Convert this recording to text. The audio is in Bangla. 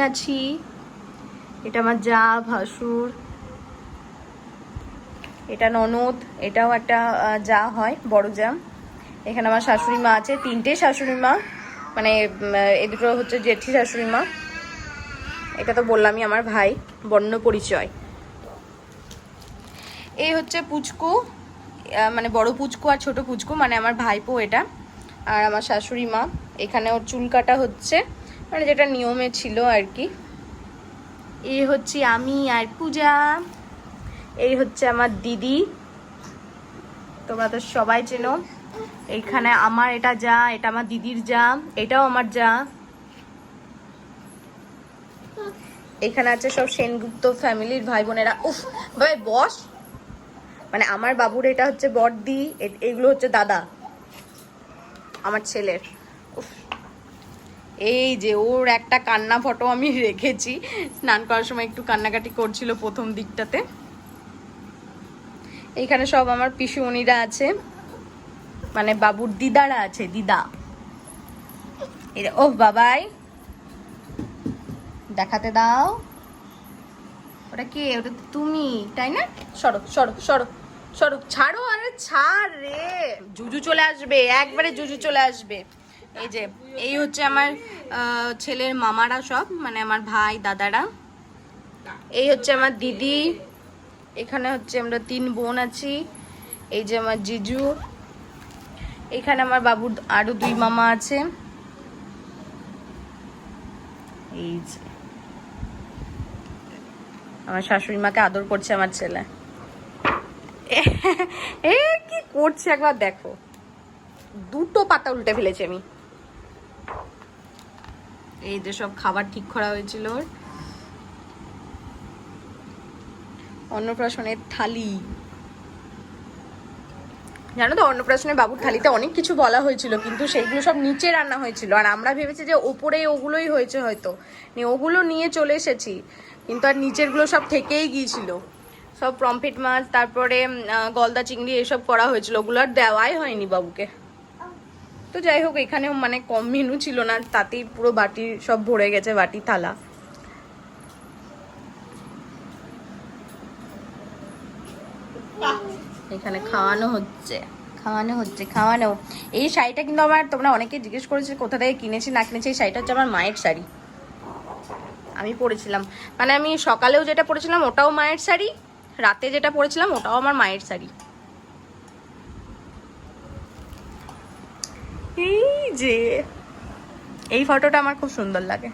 আছি। এটা আমার যা ভাসুর, এটা ননদ, এটাও একটা যা হয়, বড় যা। এখানে আমার শাশুড়ি মা আছে, 3টে শাশুড়ি মা, মানে এই দুটো হচ্ছে জেঠি শাশুড়ি মা। এটা তো বললামই আমার ভাই, বর্ণ পরিচয়। এই হচ্ছে পুচকু, মানে বড় পুচকু আর ছোট পুচকু, মানে আমার ভাইপো এটা। আর আমার শাশুড়ি মা, এখানে ওর চুল কাটা হচ্ছে, মানে যেটা নিয়মে ছিল আর কি। এই হচ্ছে আমি আর পূজা। এই হচ্ছে আমার দিদি, তোমরা তো সবাই চেনো। এইখানে আমার এটা যা, এটা আমার দিদির যা, এটাও আমার যা। এখানে আছে সব সেনগুপ্ত ফ্যামিলির ভাই বোনেরা। উফ ভাই বস, মানে আমার বাবুর এটা হচ্ছে বড়দি, এগুলো হচ্ছে দাদা আমার ছেলের। উফ, এই যে ওর একটা কান্না ফটো আমি রেখেছি, স্নান করার সময় একটু কান্নাকাটি করছিল প্রথম দিকটাতে। এইখানে সব আমার পিসুমণিরা আছে, মানে বাবুর দিদারা আছে, দিদা। ওহ বাবাই, দেখাতে দাও, ওটা কে? ওটা তো তুমি, তাই না? সরো সরো সরো সরো, ছাড়ো, আরে ছাড় রে, জুজু চলে আসবে, একবারে জুজু চলে আসবে। এই যে এই হচ্ছে আমার ছেলের মামারা সব, মানে আমার ভাই দাদারা। এই হচ্ছে আমার দিদি, এখানে হচ্ছে আমরা 3 বোন আছি। এই যে আমার জিজু, এখানে আমার বাবুর আরো 2 মামা আছে। এই যে আমার শাশুড়ি মাকে আদর করছে আমার ছেলে। এ কি করছে একবার দেখো, 2টো পাতা উল্টে ফেলেছি আমি। এই যে সব খাবার ঠিক করা হয়েছিল ওর। অন্নপ্রাশনের থালি, জানো তো অন্নপ্রাশনের বাবুর থালিতে অনেক কিছু বলা হয়েছিল, কিন্তু সেইগুলো সব নিচে রান্না হয়েছিল, আর আমরা ভেবেছি যে ওপরে ওগুলোই হয়েছে হয়তো, ওগুলো নিয়ে চলে এসেছি, কিন্তু আর নিচেরগুলো সব থেকেই গিয়েছিল। সব পমফ্রেট মাছ, তারপরে গলদা চিংড়ি এসব করা হয়েছিল, ওগুলো আর দেওয়াই হয়নি বাবুকে। তো যাই হোক, এখানেও মানে কম মেনু ছিল না, তাতেই পুরো বাটি সব ভরে গেছে, বাটি থালা। এখানে খাওয়ানো হচ্ছে, খাওয়ানো। এই শাড়িটা কিন্তু আমার, তোমরা অনেকে জিজ্ঞেস করেছে কোথা থেকে কিনেছি না কিনেছি। এই শাড়িটা হচ্ছে আমার মায়ের শাড়ি, আমি পরেছিলাম, মানে আমি সকালেও যেটা পরেছিলাম ওটাও মায়ের শাড়ি, রাতে যেটা পরেছিলাম ওটাও আমার মায়ের শাড়ি। এই যে এই ফটোটা আমার খুব সুন্দর লাগে।